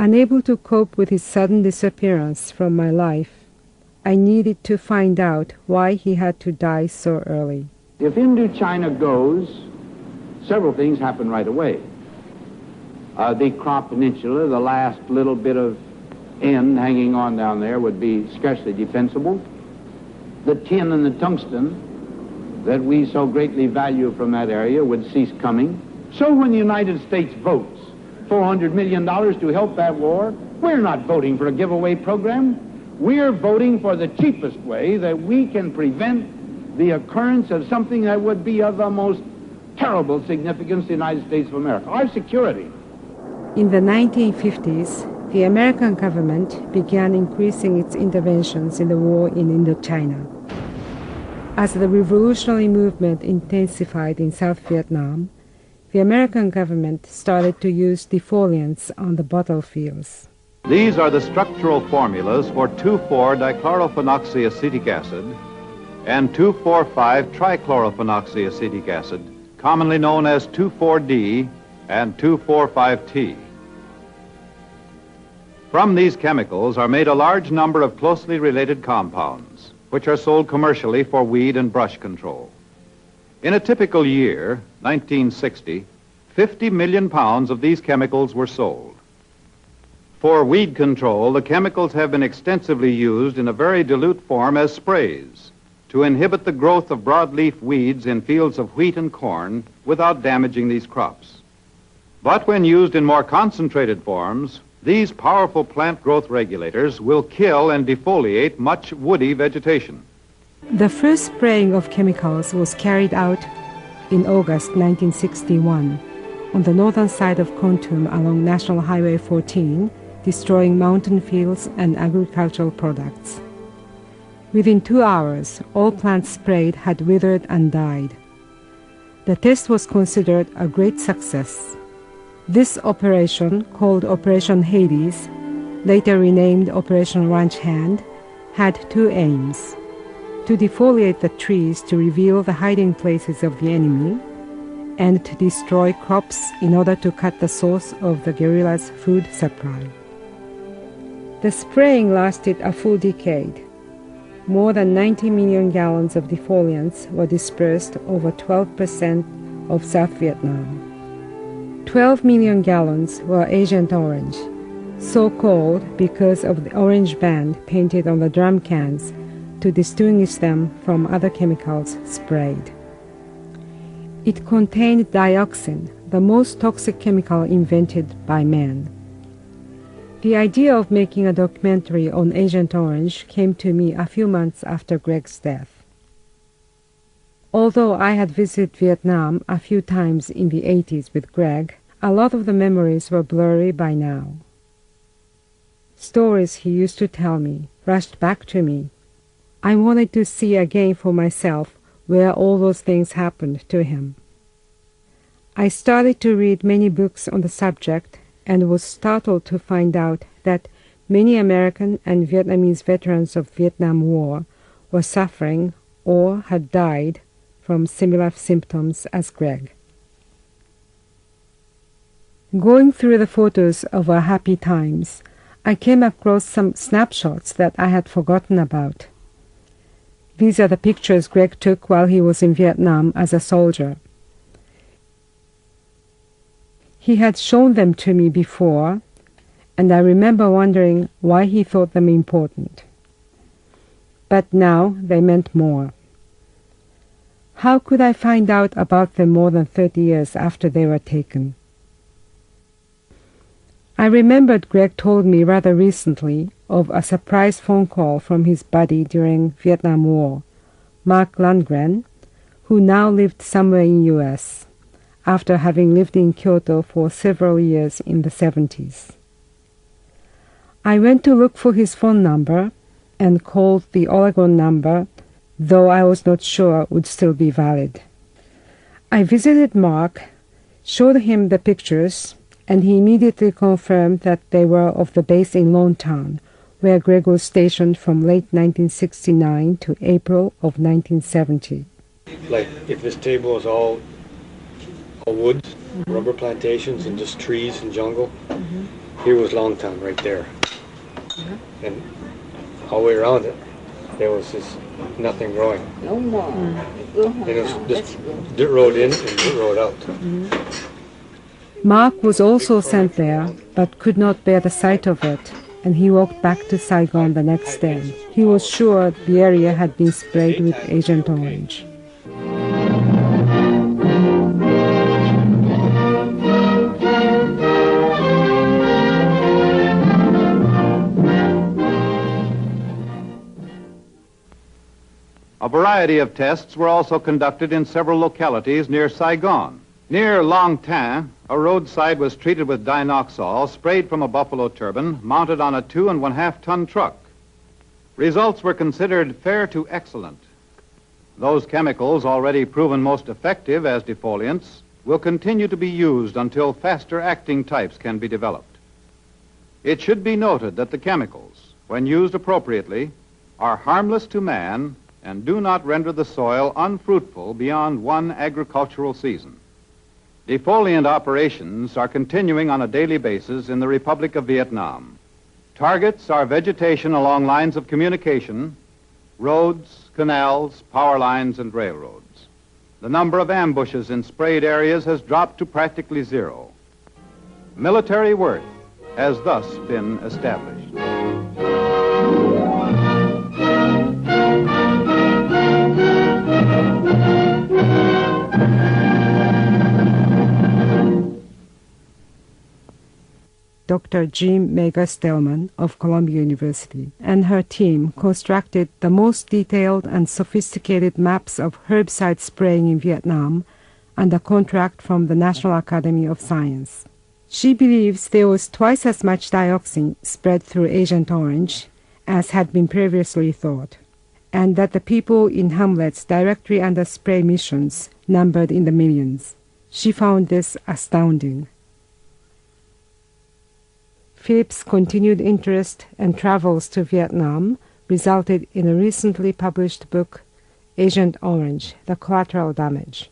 Unable to cope with his sudden disappearance from my life, I needed to find out why he had to die so early. If Indochina goes, several things happen right away. The Crop Peninsula, the last little bit of end hanging on down there, would be scarcely defensible. The tin and the tungsten that we so greatly value from that area would cease coming. So when the United States votes $400 million to help that war, we're not voting for a giveaway program. We're voting for the cheapest way that we can prevent the occurrence of something that would be of the most terrible significance to the United States of America, our security. In the 1950s, the American government began increasing its interventions in the war in Indochina. As the revolutionary movement intensified in South Vietnam, the American government started to use defoliants on the battlefields. These are the structural formulas for 2,4-dichlorophenoxyacetic acid and 2,4,5-trichlorophenoxyacetic acid, commonly known as 2,4-D and 2,4,5-T. From these chemicals are made a large number of closely related compounds, which are sold commercially for weed and brush control. In a typical year, 1960, 50 million pounds of these chemicals were sold. For weed control, the chemicals have been extensively used in a very dilute form as sprays to inhibit the growth of broadleaf weeds in fields of wheat and corn without damaging these crops. But when used in more concentrated forms, these powerful plant growth regulators will kill and defoliate much woody vegetation. The first spraying of chemicals was carried out in August 1961 on the northern side of Kontum along National Highway 14, destroying mountain fields and agricultural products. Within 2 hours, all plants sprayed had withered and died. The test was considered a great success. This operation, called Operation Hades, later renamed Operation Ranch Hand, had two aims: to defoliate the trees to reveal the hiding places of the enemy, and to destroy crops in order to cut the source of the guerrillas' food supply. The spraying lasted a full decade. More than 90 million gallons of defoliants were dispersed over 12% of South Vietnam. 12 million gallons were Agent Orange, so called because of the orange band painted on the drum cans to distinguish them from other chemicals sprayed. It contained dioxin, the most toxic chemical invented by man. The idea of making a documentary on Agent Orange came to me a few months after Greg's death. Although I had visited Vietnam a few times in the 80s with Greg, a lot of the memories were blurry by now. Stories he used to tell me rushed back to me. I wanted to see again for myself where all those things happened to him. I started to read many books on the subject and was startled to find out that many American and Vietnamese veterans of the Vietnam War were suffering or had died from similar symptoms as Greg. Going through the photos of our happy times, I came across some snapshots that I had forgotten about. These are the pictures Greg took while he was in Vietnam as a soldier. He had shown them to me before, and I remember wondering why he thought them important. But now they meant more. How could I find out about them more than 30 years after they were taken? I remembered Greg told me rather recently of a surprise phone call from his buddy during Vietnam War, Mark Lundgren, who now lived somewhere in U.S., after having lived in Kyoto for several years in the 70s. I went to look for his phone number and called the Oregon number, though I was not sure it would still be valid. I visited Mark, showed him the pictures, and he immediately confirmed that they were of the base in Longtown, where Greg was stationed from late 1969 to April of 1970. Like if this table is all woods, rubber plantations, and just trees and jungle, here was Longtown right there. And all the way around it, there was just nothing growing. And it was just dirt road in and dirt road out. Mark was also sent there, but could not bear the sight of it, and he walked back to Saigon the next day. He was sure the area had been sprayed with Agent Orange. A variety of tests were also conducted in several localities near Saigon. Near Long Tan, a roadside was treated with dinoxol sprayed from a buffalo turbine mounted on a 2.5-ton truck. Results were considered fair to excellent. Those chemicals already proven most effective as defoliants will continue to be used until faster acting types can be developed. It should be noted that the chemicals, when used appropriately, are harmless to man and do not render the soil unfruitful beyond one agricultural season. Defoliant operations are continuing on a daily basis in the Republic of Vietnam. Targets are vegetation along lines of communication, roads, canals, power lines, and railroads. The number of ambushes in sprayed areas has dropped to practically zero. Military worth has thus been established. Dr. Jean Meagher-Stellman of Columbia University and her team constructed the most detailed and sophisticated maps of herbicide spraying in Vietnam under contract from the National Academy of Science. She believes there was twice as much dioxin spread through Agent Orange as had been previously thought, and that the people in hamlets directly under spray missions numbered in the millions. She found this astounding. Philip's continued interest and travels to Vietnam resulted in a recently published book, Agent Orange, The Collateral Damage.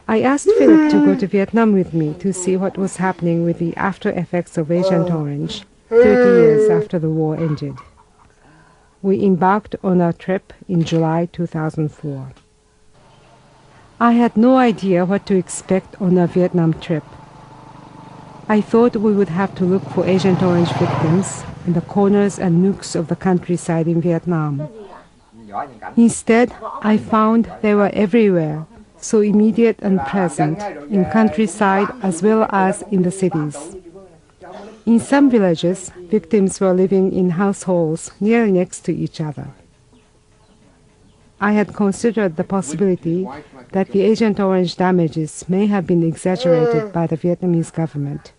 I asked Philip to go to Vietnam with me to see what was happening with the after effects of Agent Orange 30 years after the war ended. We embarked on our trip in July 2004. I had no idea what to expect on our Vietnam trip. I thought we would have to look for Agent Orange victims in the corners and nooks of the countryside in Vietnam. Instead, I found they were everywhere, so immediate and present, in countryside as well as in the cities. In some villages, victims were living in households nearly next to each other. I had considered the possibility that the Agent Orange damages may have been exaggerated by the Vietnamese government,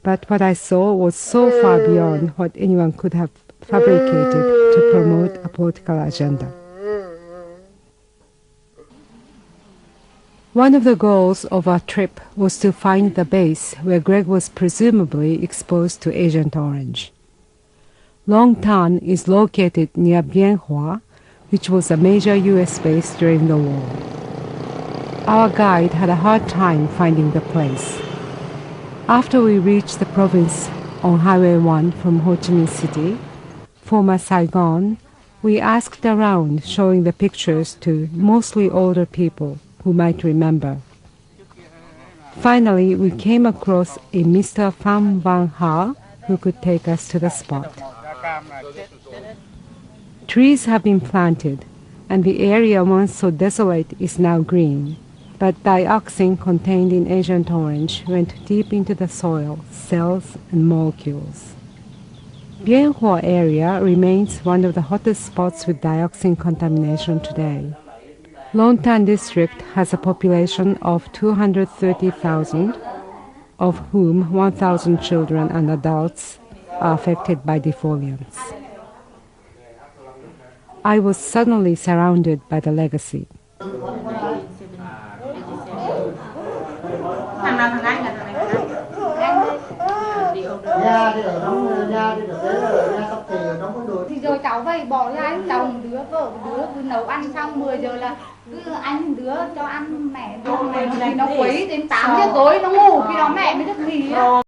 but what I saw was so far beyond what anyone could have fabricated to promote a political agenda. One of the goals of our trip was to find the base where Greg was presumably exposed to Agent Orange. Long Tan is located near Bien Hoa, which was a major U.S. base during the war. Our guide had a hard time finding the place. After we reached the province on Highway 1 from Ho Chi Minh City, former Saigon, we asked around, showing the pictures to mostly older people who might remember. Finally, we came across a Mr. Pham Van Ha who could take us to the spot. Trees have been planted, and the area once so desolate is now green, but dioxin contained in Agent Orange went deep into the soil, cells, and molecules. Bien Hoa area remains one of the hottest spots with dioxin contamination today. Long Tan district has a population of 230,000, of whom 1,000 children and adults are affected by defoliants. I was suddenly surrounded by the legacy. cháu vậy bỏ ra anh chồng đứa vợ đứa cứ nấu ăn xong 10 giờ là cứ anh đứa cho ăn mẹ nó quấy đến 8 giờ tối nó ngủ khi đó mẹ mới được nghỉ á.